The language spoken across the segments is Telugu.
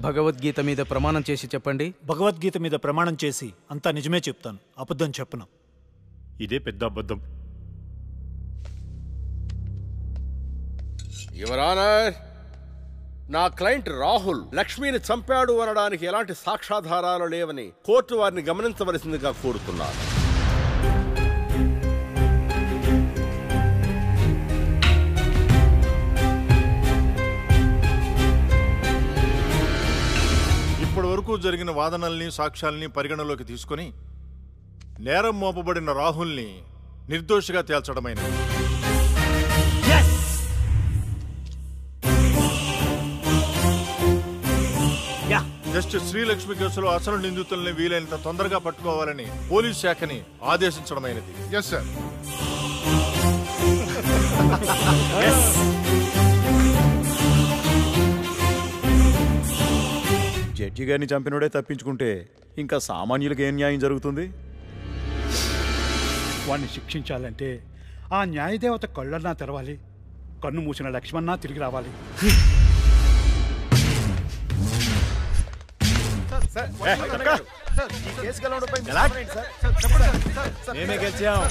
భగవద్గీత మీద ప్రమాణం చేసి చెప్పండి. భగవద్గీత మీద ప్రమాణం చేసి అంతా నిజమే చెప్తాను, అబద్ధం చెప్పను. ఇదే పెద్ద అబద్ధం. యువర్ ఆనర్, నా క్లయింట్ రాహుల్ లక్ష్మిని చంపాడు అనడానికి ఎలాంటి సాక్ష్యాధారాలు లేవని కోర్టు వారిని గమనించవలసిందిగా కోరుతున్నారు. ఇప్పటి వరకు జరిగిన వాదనల్ని సాక్ష్యాల్ని పరిగణలోకి తీసుకుని నేరం మోపబడిన రాహుల్ని నిర్దోషిగా తేల్చడమైనది. జస్టిస్ శ్రీలక్ష్మి కేసులో అసలు నిందితుల్ని వీలైనంత తొందరగా పట్టుకోవాలని పోలీస్ శాఖని ఆదేశించడమైనది. Yes sir. జడ్జి గారిని చంపినోడే తప్పించుకుంటే ఇంకా సామాన్యులకు ఏం న్యాయం జరుగుతుంది? వాడిని శిక్షించాలంటే ఆ న్యాయదేవత కళ్ళన్నా తెరవాలి, కన్ను మూసిన లక్ష్మణ తిరిగి రావాలి. మేమే గెలిచాం.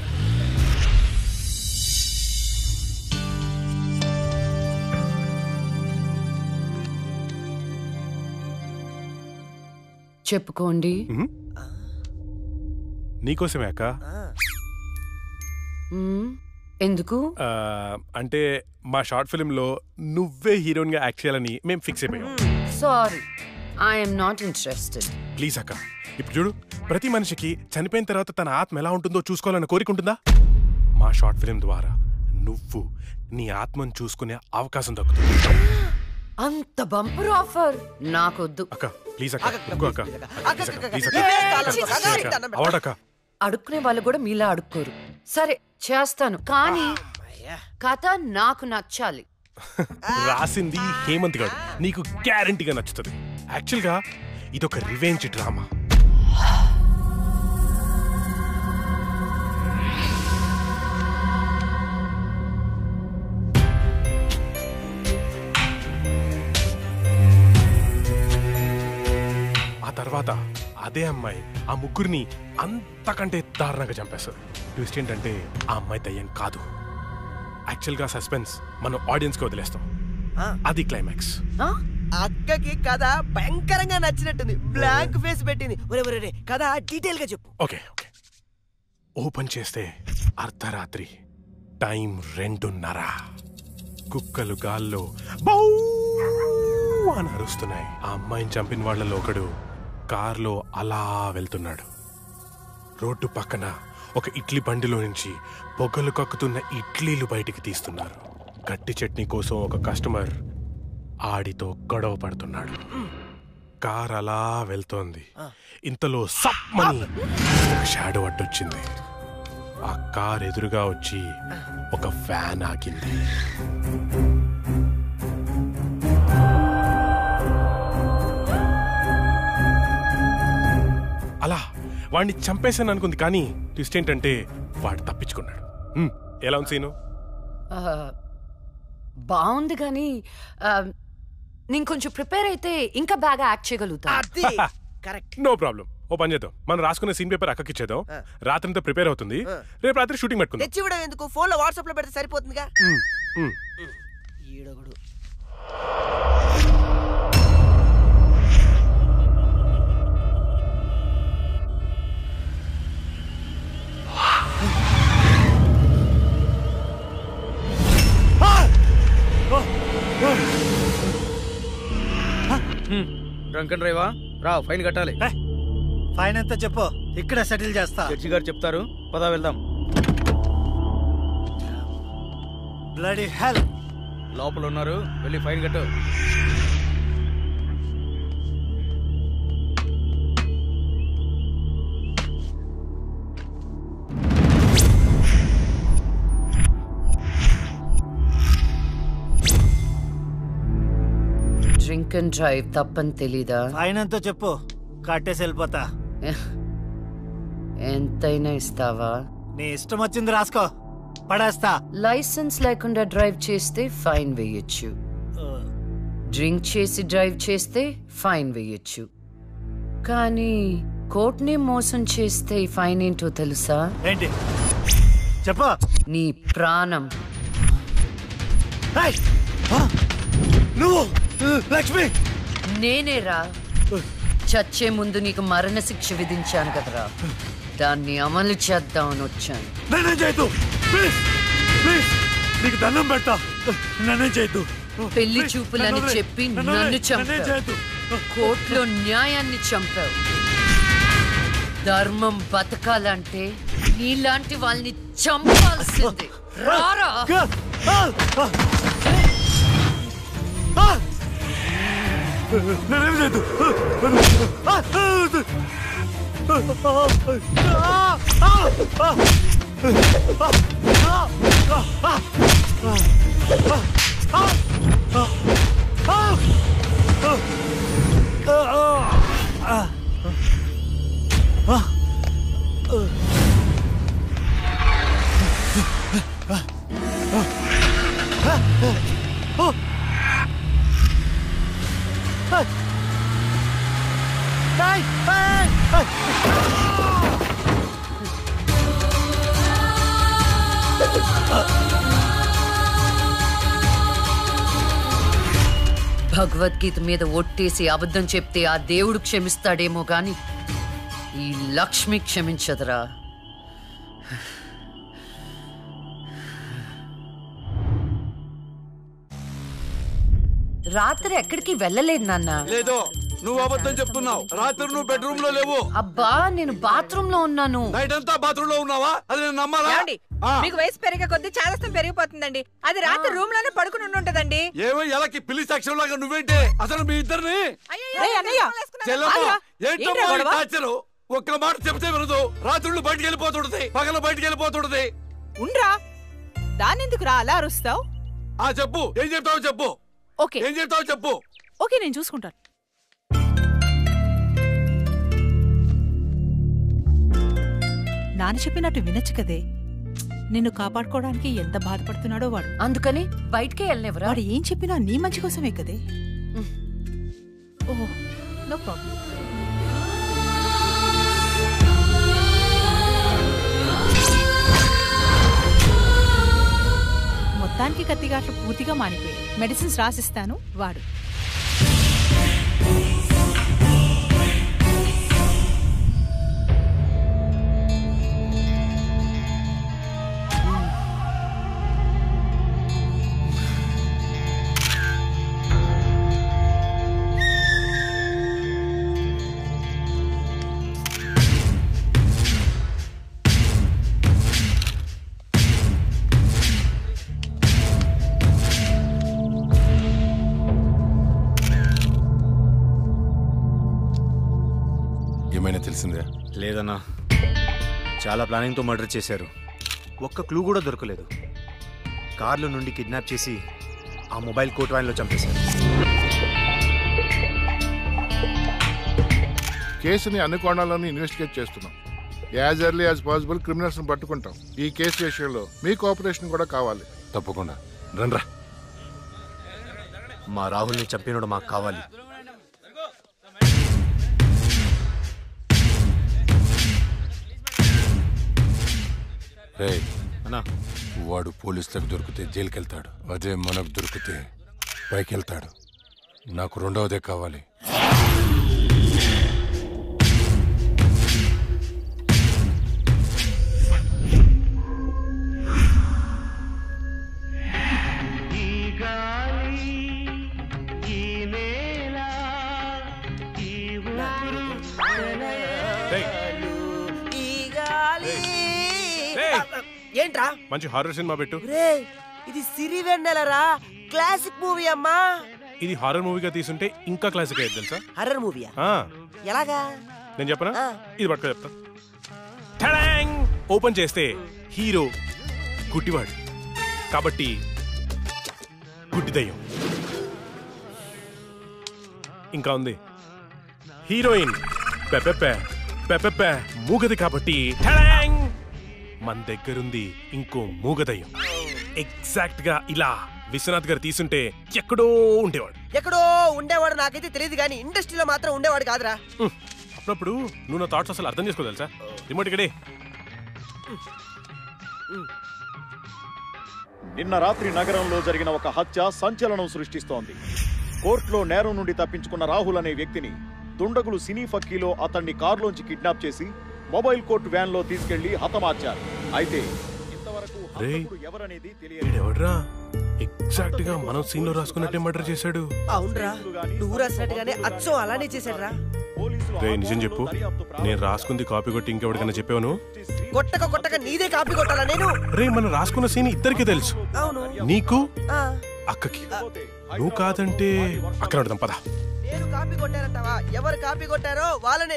చెప్పుకోండి. నీకోసమే అక్క. ఎందుకు? అంటే మా షార్ట్ ఫిల్మ్ లో నువ్వే హీరోయిన్ గా యాక్ట్ చేయాలని మేము ఫిక్స్ అయిపోయాం. Sorry, I'm not interested. Please అక్క, ఇప్పుడు చూడు, ప్రతి మనిషికి చనిపోయిన తర్వాత తన ఆత్మ ఎలా ఉంటుందో చూసుకోవాలని కోరికుంటుందా? మా షార్ట్ ఫిల్మ్ ద్వారా నువ్వు నీ ఆత్మను చూసుకునే అవకాశం దక్కుతుంది. అంత బంపర్ ఆఫర్ నాకొద్దు. అక్క ప్లీజ్ అక్క, అవార్డ్ అక్క. అడుక్కునే వాళ్ళు కూడా మీలా అడుక్కోరు. సరే చేస్తాను, కానీ కథ నాకు నచ్చాలి. రాసింది హేమంత్ గారు, నీకు గ్యారంటీగా నచ్చుతుంది. యాక్చువల్ గా ఇదొక రివెంజ్ డ్రామా. ఆ తర్వాత అదే అమ్మాయి ఆ ముగ్గురిని అంతకంటే దారుణంగా చంపేస్తుంది. ట్విస్ట్ ఏంటంటే ఆ అమ్మాయి దయ్యం కాదు. యాక్చువల్ గా సస్పెన్స్ మనం ఆడియన్స్ కి వదిలేస్తాం. అది క్లైమాక్స్. అక్కకి కథ భయంకరంగా నచ్చినట్టుంది, బ్లాంక్ ఫేస్ పెట్టింది. ఒరే కథ డీటెయిల్ గా చెప్పు. ఓకే ఓపెన్ చేస్తే అర్ధరాత్రి, టైం 2:30. కుక్కలు గాల్లో బౌ అని అరుస్తున్నాయి. ఆ అమ్మాయిని చంపిన వాళ్ళలో ఒకడు కార్లో అలా వెళ్తున్నాడు. రోడ్డు పక్కన ఒక ఇడ్లీ బండిలో నుంచి పొగలు కక్కుతున్న ఇడ్లీలు బయటికి తీస్తున్నారు. గట్టి చట్నీ కోసం ఒక కస్టమర్ ఆడితో గొడవ పడుతున్నాడు. కార్ అలా వెళ్తోంది. ఇంతలో సప్మని ఒక షాడో అడ్డొచ్చింది. ఆ కార్ ఎదురుగా వచ్చి ఒక ఫ్యాన్ ఆగింది. అలా వాడిని చంపేశాను అనుకుంది, కానీ ట్విస్ట్ ఏంటంటే వాడు తప్పించుకున్నాడు. ఎలా ఉంది సీను? బాగుంది, కానీ నేను కొంచెం ప్రిపేర్ అయితే ఇంకా బాగా యాక్ట్ చేయగలుగుతా. No problem. ఓ పని చేద్దాం, మనం రాసుకున్న సీన్ పేపర్ అక్కకి ఇచ్చేద్దాం. రాత్రంతా ప్రిపేర్ అవుతుంది, రేపు రాత్రి షూటింగ్ పెట్టుకుందాం. తెచ్చి కూడా ఎందుకు, ఫోన్ లో వాట్సాప్ లో పెడితే సరిపోతుందిగా. ఈడొకడు. Drunk and డ్రైవా? రా, ఫైన్ కట్టాలి. ఫైన్ ఎంత చెప్పు, ఇక్కడ సెటిల్ చేస్తా. జడ్జి గారు చెప్తారు, పదా వెళ్దాం. బ్లడీ హెల్, లోపల ఉన్నారు, వెళ్ళి ఫైన్ కట్టు. డ్రింక్ అండ్ డ్రైవ్ తప్పని తెలీదా? ఫైన్ ఎంతో చెప్పు, కట్టేసి వెళ్ళిపోతా. ఎంతైనా ఇస్తావా? నీ ఇష్టం వచ్చింది రాసుకో, పడేస్తా. లైసెన్స్ లేకుండా డ్రైవ్ చేస్తే ఫైన్ వేయొచ్చు. డ్రింక్ చేసి డ్రైవ్ చేస్తే ఫైన్ వేయొచ్చు, కానీ కోర్టుని మోసం చేస్తే ఈ ఫైన్ ఏంటో తెలుసా? ఏంటి చెప్పా? నీ ప్రాణం. నువ్వు లక్ష్మి? నేనేరా. చచ్చే ముందు నీకు మరణ శిక్ష విధించాను కదరా, దాన్ని అమలు చేద్దామని వచ్చాను. నన్నేం చేయొద్దు ప్లీజ్, ప్లీజ్ నీకు దండం పెడతా, నన్నేం చేయొద్దు. పెళ్లి చూపులని చెప్పి నన్ను చంపావు, కోర్టులో న్యాయాన్ని చంపావు. ధర్మం బతకాలంటే నీలాంటి వాళ్ళని చంపాల్సిందే. రారా. నన్నేం చేయొద్దు. భగవద్గీత మీద ఒట్టేసి అబద్ధం చెప్తే ఆ దేవుడు క్షమిస్తాడేమో గాని ఈ లక్ష్మి క్షమించదురా. రాత్రి ఎక్కడికి వెళ్ళలేదు నాన్న. లేదు, నువ్వు అబద్ధం చెప్తున్నావు. రాత్రి నువ్వు బెడ్రూమ్ లో లేవు. అబ్బా, నేను బాత్రూమ్ లో ఉన్నాను. నైట్ అంతా బాత్రూమ్ లో ఉన్నావా? అది నేను నమ్మాలా? మీకు వయసు పెరిగే కొద్ది చాదస్తం పెరిగిపోతుందండి. అది రాత్రి రూమ్ లోనే పడుకుని ఉంటదండి. ఏమో ఎలాకి పిల్లి సాక్ష్యం లాగా నువ్వేంటి? అసలు మీ ఇద్దరిని ఏంటో ఒక్క మాట చెప్తే వినదు. రాత్రులు బయటికి వెళ్ళిపోతుంటది, పగలు బయటికి వెళ్ళిపోతుంటది. ఉండ్రా, దాని ఎందుకు రా అలా అరుస్తావు? చెప్పు, ఏం చెప్తావు చెప్పు. ఓకే, ఏం చెప్తావు చెప్పు. ఓకే, నేను చూసుకుంటాను. నాన్న చెప్పినట్టు వినొచ్చు కదే. నిన్ను కాపాడుకోవడానికి ఎంత బాధపడుతున్నాడో వాడు. అందుకని బయటికే వెళ్ళనివ్వరా? వాడు ఏం చెప్పినా నీ మంచి కోసమే కదే. ఓహో, నో ప్రాబ్లం. మొత్తానికి కత్తిగాట్లు పూర్తిగా మానిపోయాయి. మెడిసిన్స్ రాసిస్తాను, వాడు. ఏమైనా తెలిసిందే? లేదన్నా, చాలా ప్లానింగ్తో మర్డర్ చేశారు. ఒక్క క్లూ కూడా దొరకలేదు. కార్లో నుండి కిడ్నాప్ చేసి ఆ మొబైల్ కోట్ వ్యాన్లో చంపేశారు. కేసుని అన్ని కోణాలను ఇన్వెస్టిగేట్ చేస్తున్నాం. As early as possible criminals ని పట్టుకుంటాం. ఈ కేసు విషయంలో మీ కోఆపరేషన్ కూడా కావాలి. తప్పకుండా రండ్రా. మా రాహుల్ని చంపినోడు మాకు కావాలి. అన్నా, వాడు పోలీసులకు దొరికితే జైలుకి వెళ్తాడు. అదే మనకు దొరికితే పైకి వెళ్తాడు. నాకు రెండవదే కావాలి. ఏంట్రా మంచి హారర్ సినిమా పెట్టు. ఇది సిరి వెన్నెలరా, క్లాసిక్ మూవీ అమ్మా. ఇది హారర్ మూవీగా తీసుంటే ఇంకా క్లాసిక్ అయ్యేది తెలుసా? హర్రర్ మూవీయా? ఎలాగా? నేను చెప్పనా? ఇది పట్టుకో చెప్తా. ఓపెన్ చేస్తే హీరో గుడ్డివాడు కాబట్టి గుడ్డి దయ్యం. ఇంకా ఉంది హీరోయిన్ పెపెపె మూగది కాబట్టి మన దగ్గరుంది ఇంకో మూగదయ్యం. ఎగ్జాక్ట్ గా ఇలా విశ్వనాథ్ గారు తీసుంటే ఎక్కడో ఉండేవాడు. ఎక్కడో ఉండేవాడు నాకైతే తెలియదు కానీ ఇండస్ట్రీలో మాత్రం ఉండేవాడు కాదురా. అప్పుడప్పుడు నువ్వు నా థాట్స్ అసలు అర్థం చేసుకోగలసా? రిమోట్ ఇక్కడే. నిన్న రాత్రి నగరంలో జరిగిన ఒక హత్య సంచలనం సృష్టిస్తోంది. కోర్టులో నేరం నుండి తప్పించుకున్న రాహుల్ అనే వ్యక్తిని దుండగులు సినీ ఫక్కీలో అతన్ని కారులోంచి కిడ్నాప్ చేసి మొబైల్ కోర్టు వ్యాన్ లో తీసుకెళ్లి హతమార్చారు. అయితే ఇంతవరకు ఎవరనేది తెలియదు. ఎగ్జాక్ట్ గా మనం సీన్ లో రాసుకున్నట్టే మర్డర్ చేశాడు. అవునరా, నువ్వు రాసినట్టుగానే అచ్చం అలానే చేశాడు రా. రే నిజం చెప్పు, నేను రాసుకుంది కాపీ కొట్టి ఇంకెవరికైనా చెప్పాను? కొట్టక నీదే కాపీ కొట్టాలా నేను? రే మనం రాసుకున్న సీన్ ఇద్దరికి తెలుసు, అవును, నీకు అక్కకి. నువ్వు కాదంటే అక్కడ అడదాం పద. నేను కాపీ కొట్టారంటావా? ఎవరు కాపీ కొట్టారో వాళ్ళనే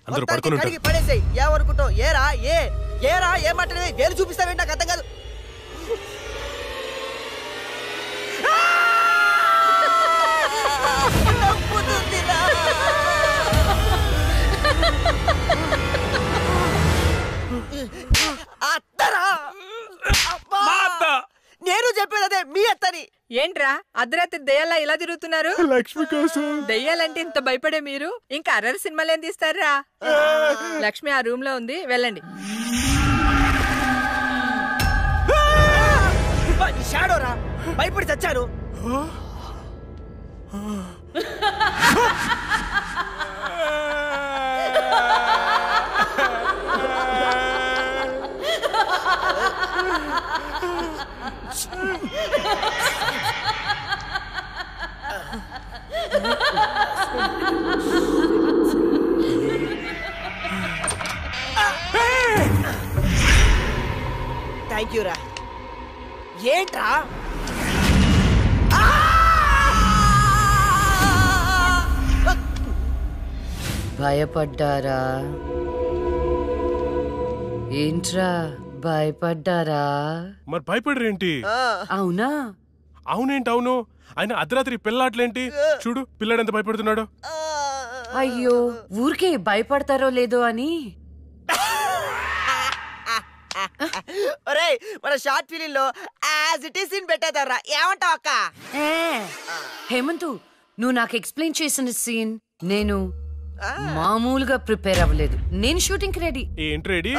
అందరూ పడుకుని ఉంటారు. పడేసాయి. ఏమనుకుంటావు? ఏరా ఏం మాట్లాడే వేలు చూపిస్తావేంటి? నాకు అర్థం కాదు. నేను చెప్పేది అదే, మీ అత్తని. ఏంట్రా అర్ధరాత్రి దయ్యాలా ఇలా తిరుగుతున్నారు? లక్ష్మి కోసం. దయ్యాలంటే ఇంత భయపడే మీరు ఇంకా అర్రర్ సినిమాలు ఏం తీస్తారా? లక్ష్మి ఆ రూమ్ లో ఉంది, వెళ్ళండి. షాడోరా, భయపడి చచ్చాను. థ్యాంక్ యూ రా. ఏంట్రా భయపడ్డారా? ఏంట్రా భయపడ్డారా? మరి భయపడరేంటి? అవునా? అవునేంటి అవును? ఆయన అర్ధరాత్రి పిల్లాట్లేంటి? చూడు పిల్లాడు ఎంత భయపడుతున్నాడు. అయ్యో, ఊరికే భయపడతారో లేదో అని. ఒరేయ్, మన షార్ట్ ఫిలిం లో యాజ్ ఇట్ ఈస్ సీన్ పెట్టేదారా, ఏమంటావు అక్క? హేమంతు, నువ్వు నాకు ఎక్స్ప్లెయిన్ చేసిన సీన్ నేను మామూలుగా ప్రిపేర్ అవ్వలేదు. నేను షూటింగ్ కి రెడీ. ఏంటి రెడీ?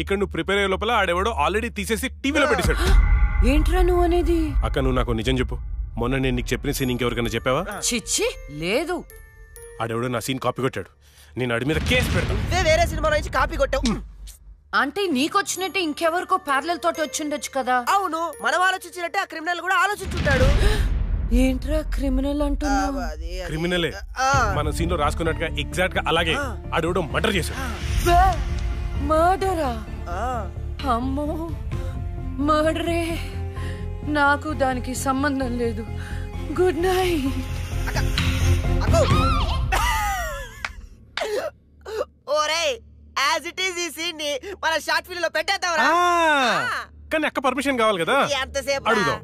ఇక్కడ నువ్వు ప్రిపేర్ అయ్యే లోపల ఆడెవడో ఆల్రెడీ తీసేసి టీవీలో పెట్టేశాడు. ఏంట్రా నువ్వు అనేది? అక్క నువ్వు నాకు నిజం చెప్పు, మొన్న నేను నీకు చెప్పిన సీన్ ఇంకెవరికైనా చెప్పావా? చిచ్చి లేదు. ఆడెవడో నా సీన్ కాపీ కొట్టాడు. నేను ఆడి మీద కేసు పెడతాను. వేరే సినిమాలో నుంచి కాపీ కొట్టావు అంటే నీకొచ్చినట్టే ఇంకెవరికో ప్యారలల్ తోటి వచ్చిండొచ్చు కదా? అవును, మనం ఆలోచించినట్టే ఆ క్రిమినల్ కూడా ఆలోచించుంటాడు. ఏంట్రా క్రిమినల్ అంటున్నావు? క్రిమినలే, మన సీన్ లో రాసుకున్నట్టుగా ఎగ్జాక్ట్ గా అలాగే ఆడెవడో మర్డర్ చేశాడు. మర్డరా? అమ్మో, మర్డరే. నాకు దానికి సంబంధం లేదు. Good night. ఓరేయ్, యాజ్ ఇట్ ఈస్ ఈ సీన్ ని మన షార్ట్ ఫిల్మ్ లో పెట్టేద్దాంరా. కానీ అక్క పర్మిషన్ కావాలి కదా, ఎంతసేపు అడుగుదాం.